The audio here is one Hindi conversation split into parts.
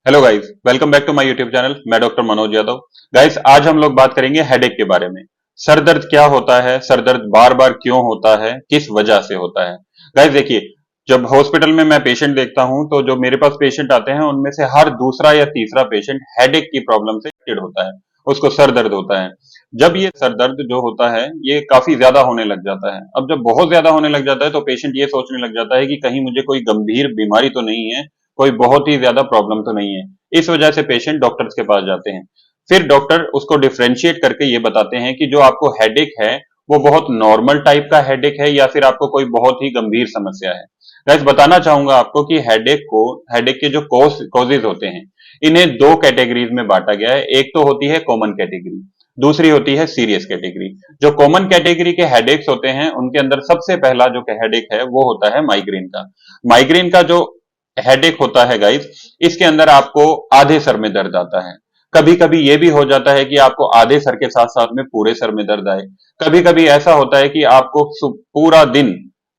Hello guys, welcome back to my YouTube channel. मैं डॉक्टर मनोज यादव। गाइस, आज हम लोग बात करेंगे हेडेक के बारे में। सर दर्द क्या होता है, सर दर्द बार बार क्यों होता है, किस वजह से होता है। गाइस देखिए, जब हॉस्पिटल में मैं पेशेंट देखता हूं तो जो मेरे पास पेशेंट आते हैं उनमें से हर दूसरा या तीसरा पेशेंट हेडेक की प्रॉब्लम से अफेक्टेड होता है। उसको सर दर्द होता है। जब ये सर दर्द जो होता है ये काफी ज्यादा होने लग जाता है। अब जब बहुत ज्यादा होने लग जाता है तो पेशेंट ये सोचने लग जाता है कि कहीं मुझे कोई गंभीर बीमारी तो नहीं है, कोई बहुत ही ज्यादा प्रॉब्लम तो नहीं है। इस वजह से पेशेंट डॉक्टर्स के पास जाते हैं। फिर डॉक्टर उसको डिफरेंशिएट करके ये बताते हैं कि जो आपको हेडेक है वो बहुत नॉर्मल टाइप का हेडेक है या फिर आपको कोई बहुत ही गंभीर समस्या है। गाइस, बताना चाहूंगा आपको कि हेडेक के जो कॉजेज होते हैं इन्हें दो कैटेगरीज में बांटा गया है। एक तो होती है कॉमन कैटेगरी, दूसरी होती है सीरियस कैटेगरी। जो कॉमन कैटेगरी के हेडेक्स होते हैं उनके अंदर सबसे पहला जो हेडेक है वो होता है माइग्रेन का। माइग्रेन का जो हेडेक होता है गाइस, इसके अंदर आपको आधे सर में दर्द आता है। कभी कभी ये भी हो जाता है कि आपको आधे सर के साथ साथ में पूरे सर में दर्द आए। कभी कभी ऐसा होता है कि आपको पूरा दिन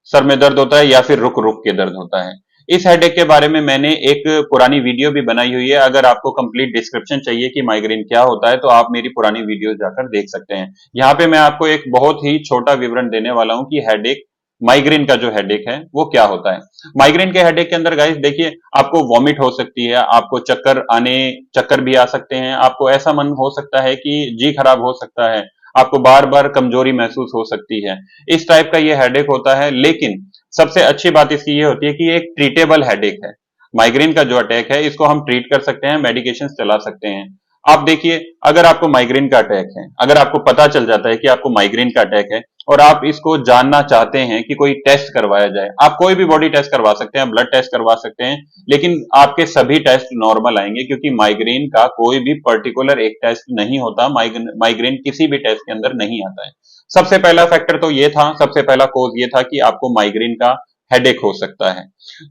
सर में दर्द होता है या फिर रुक रुक के दर्द होता है। इस हेडेक के बारे में मैंने एक पुरानी वीडियो भी बनाई हुई है। अगर आपको कंप्लीट डिस्क्रिप्शन चाहिए कि माइग्रेन क्या होता है तो आप मेरी पुरानी वीडियो जाकर देख सकते हैं। यहाँ पे मैं आपको एक बहुत ही छोटा विवरण देने वाला हूं कि हेडेक माइग्रेन का जो हेडेक है वो क्या होता है। माइग्रेन के हेडेक के अंदर गाइस देखिए, आपको वॉमिट हो सकती है, आपको चक्कर भी आ सकते हैं, आपको ऐसा मन हो सकता है कि जी खराब हो सकता है, आपको बार बार कमजोरी महसूस हो सकती है। इस टाइप का ये हेडेक होता है। लेकिन सबसे अच्छी बात इसकी ये होती है कि ये एक ट्रीटेबल हेडेक है। माइग्रेन का जो अटैक है इसको हम ट्रीट कर सकते हैं, मेडिकेशन चला सकते हैं। आप देखिए, अगर आपको माइग्रेन का अटैक है, अगर आपको पता चल जाता है कि आपको माइग्रेन का अटैक है और आप इसको जानना चाहते हैं कि कोई टेस्ट करवाया जाए, आप कोई भी बॉडी टेस्ट करवा सकते हैं, ब्लड टेस्ट करवा सकते हैं। लेकिन आपके सभी टेस्ट नॉर्मल आएंगे क्योंकि माइग्रेन का कोई भी पर्टिकुलर एक टेस्ट नहीं होता। माइग्रेन किसी भी टेस्ट के अंदर नहीं आता है। सबसे पहला फैक्टर तो ये था, सबसे पहला कॉज ये था कि आपको माइग्रेन का हेडेक हो सकता है।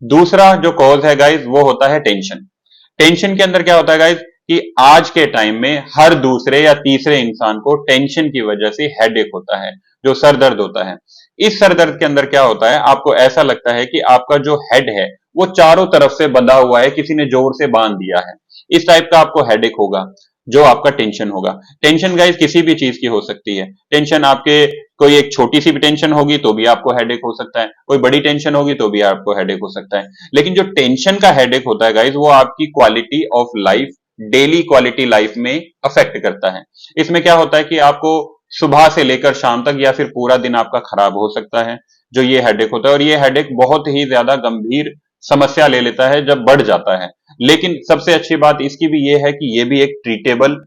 दूसरा जो कॉज है गाइज वो होता है टेंशन। टेंशन के अंदर क्या होता है गाइज कि आज के टाइम में हर दूसरे या तीसरे इंसान को टेंशन की वजह से हेडेक होता है, जो सर दर्द होता है। इस सर दर्द के अंदर क्या होता है, आपको ऐसा लगता है कि आपका जो हेड है वो चारों तरफ से बंधा हुआ है, किसी ने जोर से बांध दिया है। इस टाइप का आपको हेडेक होगा जो आपका टेंशन होगा। टेंशन गाइज किसी भी चीज की हो सकती है। टेंशन आपके कोई एक छोटी सी भी टेंशन होगी तो भी आपको हेडेक हो सकता है, कोई बड़ी टेंशन होगी तो भी आपको हेडेक हो सकता है। लेकिन जो टेंशन का हेडेक होता है गाइज वो आपकी quality of life, daily quality life में अफेक्ट करता है। इसमें क्या होता है कि आपको सुबह से लेकर शाम तक या फिर पूरा दिन आपका खराब हो सकता है, जो ये हेडेक होता है। और ये हेडेक बहुत ही ज्यादा गंभीर समस्या ले लेता है जब बढ़ जाता है। लेकिन सबसे अच्छी बात इसकी भी ये है कि ये भी एक ट्रीटेबल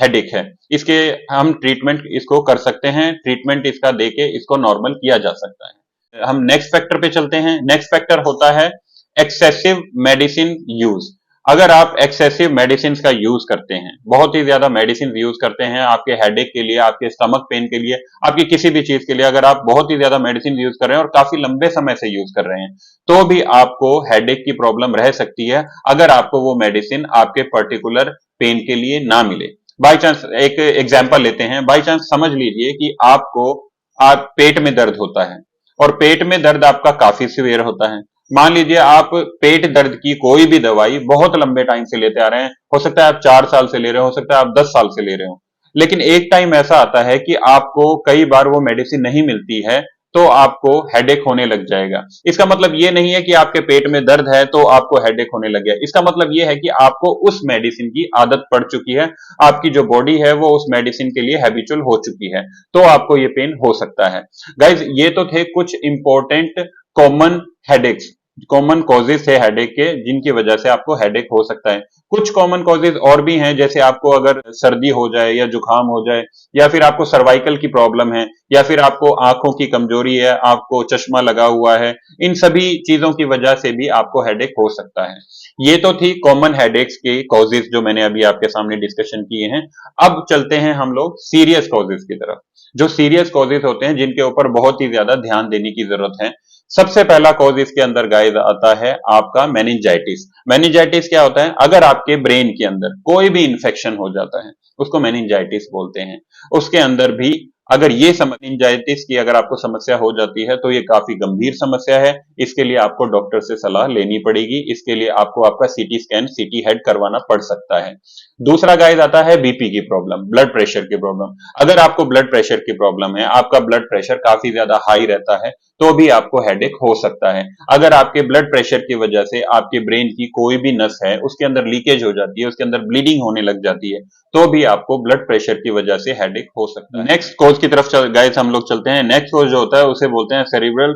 हेडेक है। इसके हम ट्रीटमेंट इसको कर सकते हैं, ट्रीटमेंट इसका देके इसको नॉर्मल किया जा सकता है। हम नेक्स्ट फैक्टर पे चलते हैं। नेक्स्ट फैक्टर होता है एक्सेसिव मेडिसिन यूज। अगर आप एक्सेसिव मेडिसिन का यूज करते हैं, बहुत ही ज्यादा मेडिसिन यूज करते हैं आपके हेडेक के लिए, आपके स्टमक पेन के लिए, आपकी किसी भी चीज के लिए, अगर आप बहुत ही ज्यादा मेडिसिन यूज कर रहे हैं और काफी लंबे समय से यूज कर रहे हैं तो भी आपको हेडेक की प्रॉब्लम रह सकती है अगर आपको वो मेडिसिन आपके पर्टिकुलर पेन के लिए ना मिले। बाई चांस एक एग्जाम्पल लेते हैं। बाई चांस समझ लीजिए कि आपको आप पेट में दर्द होता है और पेट में दर्द आपका काफी सीवियर होता है। मान लीजिए आप पेट दर्द की कोई भी दवाई बहुत लंबे टाइम से लेते आ रहे हैं, हो सकता है आप 4 साल से ले रहे हो सकता है आप 10 साल से ले रहे हो। लेकिन एक टाइम ऐसा आता है कि आपको कई बार वो मेडिसिन नहीं मिलती है तो आपको हेडेक होने लग जाएगा। इसका मतलब ये नहीं है कि आपके पेट में दर्द है तो आपको हेडेक होने लग गया। इसका मतलब ये है कि आपको उस मेडिसिन की आदत पड़ चुकी है, आपकी जो बॉडी है वो उस मेडिसिन के लिए हैबिचुअल हो चुकी है, तो आपको ये पेन हो सकता है। गाइज, ये तो थे कुछ important common headaches, common causes है हेडेक के जिनकी वजह से आपको हेडेक हो सकता है। कुछ कॉमन कॉजेज और भी हैं, जैसे आपको अगर सर्दी हो जाए या जुकाम हो जाए या फिर आपको सर्वाइकल की प्रॉब्लम है या फिर आपको आंखों की कमजोरी है, आपको चश्मा लगा हुआ है, इन सभी चीजों की वजह से भी आपको हेडेक हो सकता है। ये तो थी कॉमन हेडेक्स के कॉजेज जो मैंने अभी आपके सामने डिस्कशन किए हैं। अब चलते हैं हम लोग सीरियस कॉजेज की तरफ। जो सीरियस कॉजेज होते हैं जिनके ऊपर बहुत ही ज्यादा ध्यान देने की जरूरत है। सबसे पहला कॉज इसके अंदर गाइस आता है आपका मेनिंजाइटिस। मेनिंजाइटिस क्या होता है, अगर आपके ब्रेन के अंदर कोई भी इंफेक्शन हो जाता है उसको मेनिंजाइटिस बोलते हैं। उसके अंदर भी अगर ये मेनिंजाइटिस की अगर आपको समस्या हो जाती है तो ये काफी गंभीर समस्या है। इसके लिए आपको डॉक्टर से सलाह लेनी पड़ेगी। इसके लिए आपको आपका सीटी स्कैन, सीटी हेड करवाना पड़ सकता है। दूसरा गाइस आता है बीपी की प्रॉब्लम, ब्लड प्रेशर की प्रॉब्लम। अगर आपको ब्लड प्रेशर की प्रॉब्लम है, आपका ब्लड प्रेशर काफी ज्यादा हाई रहता है, तो भी आपको हेडेक हो सकता है। अगर आपके ब्लड प्रेशर की वजह से आपके ब्रेन की कोई भी नस है उसके अंदर लीकेज हो जाती है, उसके अंदर ब्लीडिंग होने लग जाती है, तो भी आपको ब्लड प्रेशर की वजह से हेडेक हो सकता है। नेक्स्ट कॉज की तरफ गाइस हम लोग चलते हैं। नेक्स्ट कॉज जो होता है उसे बोलते हैं सेरिब्रल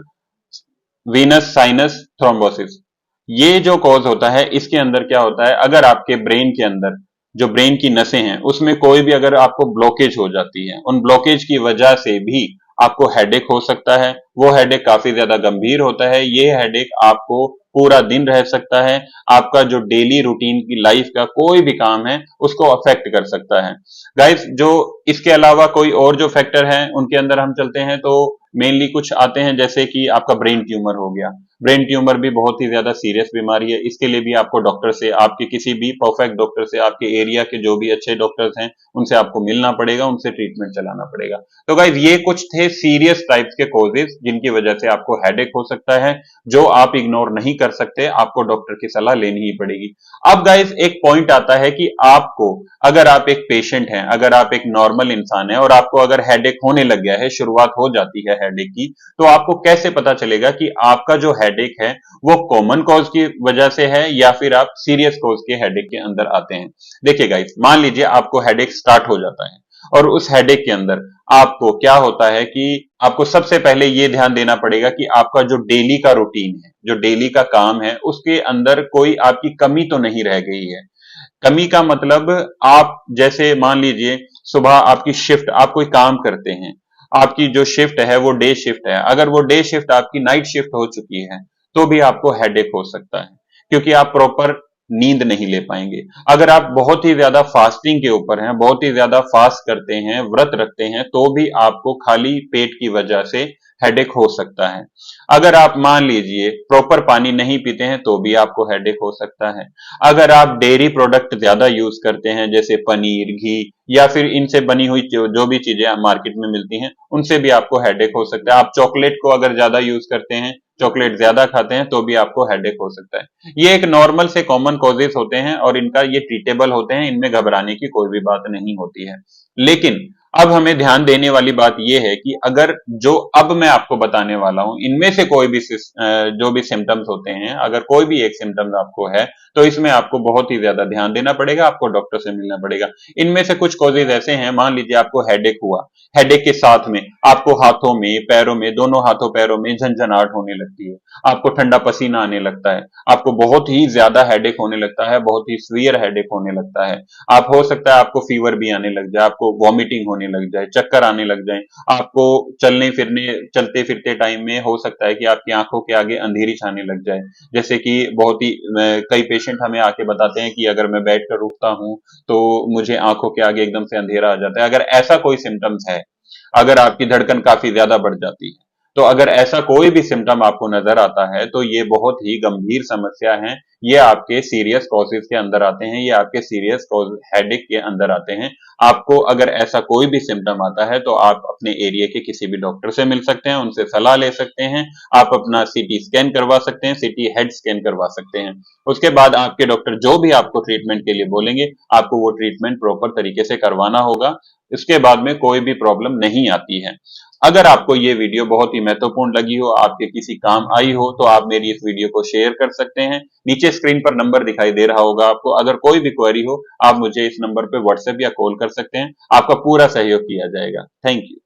वीनस साइनस थ्रोम्बोसिस। ये जो कॉज होता है इसके अंदर क्या होता है, अगर आपके ब्रेन के अंदर जो ब्रेन की नसें हैं उसमें कोई भी अगर आपको ब्लॉकेज हो जाती है, उन ब्लॉकेज की वजह से भी आपको हेडेक हो सकता है। वो हेडेक काफी ज्यादा गंभीर होता है। ये हेडेक आपको पूरा दिन रह सकता है। आपका जो डेली रूटीन की लाइफ का कोई भी काम है उसको अफेक्ट कर सकता है। गाइस जो इसके अलावा कोई और जो फैक्टर है उनके अंदर हम चलते हैं तो मेनली कुछ आते हैं, जैसे कि आपका ब्रेन ट्यूमर हो गया। ब्रेन ट्यूमर भी बहुत ही ज्यादा सीरियस बीमारी है। इसके लिए भी आपको डॉक्टर से, आपके किसी भी परफेक्ट डॉक्टर से, आपके एरिया के जो भी अच्छे डॉक्टर्स हैं उनसे आपको मिलना पड़ेगा, उनसे ट्रीटमेंट चलाना पड़ेगा। तो गाइज ये कुछ थे सीरियस टाइप्स के कॉजेज जिनकी वजह से आपको हेडेक हो सकता है, जो आप इग्नोर नहीं कर सकते, आपको डॉक्टर की सलाह लेनी ही पड़ेगी। अब गाइज एक पॉइंट आता है कि आपको, अगर आप एक पेशेंट हैं, अगर आप एक नॉर्मल इंसान है और आपको अगर हेडेक होने लग गया है, शुरुआत हो जाती है हेडेक की, तो आपको कैसे पता चलेगा कि आपका जो हेडेक है वो कॉमन कॉज की वजह से है या फिर आप सीरियस कॉज के हेडेक के अंदर आते हैं। देखिए गाइस, मान लीजिए आपको हेडेक स्टार्ट हो जाता है और उस हेडेक के अंदर आपको क्या होता है कि आपको सबसे पहले ये ध्यान देना पड़ेगा कि आपका जो डेली का रूटीन है, जो डेली का काम है, उसके अंदर कोई आपकी कमी तो नहीं रह गई है। कमी का मतलब, आप जैसे मान लीजिए सुबह आपकी शिफ्ट, आप कोई काम करते हैं, आपकी जो शिफ्ट है वो डे शिफ्ट है, अगर वो डे शिफ्ट आपकी नाइट शिफ्ट हो चुकी है तो भी आपको हेडेक हो सकता है, क्योंकि आप प्रॉपर नींद नहीं ले पाएंगे। अगर आप बहुत ही ज्यादा फास्टिंग के ऊपर हैं, बहुत ही ज्यादा फास्ट करते हैं, व्रत रखते हैं, तो भी आपको खाली पेट की वजह से हेडेक हो सकता है। अगर आप मान लीजिए प्रॉपर पानी नहीं पीते हैं तो भी आपको हेडेक हो सकता है। अगर आप डेयरी प्रोडक्ट ज्यादा यूज करते हैं, जैसे पनीर, घी या फिर इनसे बनी हुई जो भी चीजें मार्केट में मिलती हैं, उनसे भी आपको हेडेक हो सकता है। आप चॉकलेट को अगर ज्यादा यूज करते हैं, चॉकलेट ज्यादा खाते हैं, तो भी आपको हेडेक हो सकता है। ये एक नॉर्मल से कॉमन कॉजेस होते हैं और इनका ये ट्रीटेबल होते हैं, इनमें घबराने की कोई भी बात नहीं होती है। लेकिन अब हमें ध्यान देने वाली बात यह है कि अगर जो अब मैं आपको बताने वाला हूं, इनमें से कोई भी जो भी सिम्टम्स होते हैं, अगर कोई भी एक सिम्टम्स आपको है, तो इसमें आपको बहुत ही ज्यादा ध्यान देना पड़ेगा, आपको डॉक्टर से मिलना पड़ेगा। इनमें से कुछ कॉजेज ऐसे हैं, मान लीजिए आपको हेडेक हुआ, हेडेक के साथ में आपको हाथों में, पैरों में, दोनों हाथों पैरों में झंझनाहट होने लगती है, आपको ठंडा पसीना आने लगता है, आपको बहुत ही ज्यादा हेडेक होने लगता है, बहुत ही सीवियर हेडेक होने लगता है। आप, हो सकता है आपको फीवर भी आने लग जाए, आपको वॉमिटिंग होने लग जाए, चक्कर आने लग जाए, आपको चलने फिरने, चलते फिरते टाइम में हो सकता है कि आपकी आंखों के आगे अंधेरी छाने लग जाए। जैसे कि बहुत ही कई पेशेंट हमें आके बताते हैं कि अगर मैं बैठ कर रुकता हूं तो मुझे आंखों के आगे एकदम से अंधेरा आ जाता है। अगर ऐसा कोई सिम्टम्स है, अगर आपकी धड़कन काफी ज्यादा बढ़ जाती है, तो अगर ऐसा कोई भी सिम्टम आपको नजर आता है तो ये बहुत ही गंभीर समस्या है। ये आपके सीरियस कॉजेज के अंदर आते हैं, ये आपके सीरियस कॉज हेडेक के अंदर आते हैं। आपको अगर ऐसा कोई भी सिम्टम आता है तो आप अपने एरिया के किसी भी डॉक्टर से मिल सकते हैं, उनसे सलाह ले सकते हैं। आप अपना सीटी स्कैन करवा सकते हैं, सीटी हेड स्कैन करवा सकते हैं। उसके बाद आपके डॉक्टर जो भी आपको ट्रीटमेंट के लिए बोलेंगे, आपको वो ट्रीटमेंट प्रॉपर तरीके से करवाना होगा। इसके बाद में कोई भी प्रॉब्लम नहीं आती है। अगर आपको ये वीडियो बहुत ही महत्वपूर्ण लगी हो, आपके किसी काम आई हो, तो आप मेरी इस वीडियो को शेयर कर सकते हैं। नीचे स्क्रीन पर नंबर दिखाई दे रहा होगा आपको, अगर कोई भी क्वेरी हो आप मुझे इस नंबर पे व्हाट्सएप या कॉल कर सकते हैं। आपका पूरा सहयोग किया जाएगा। Thank you.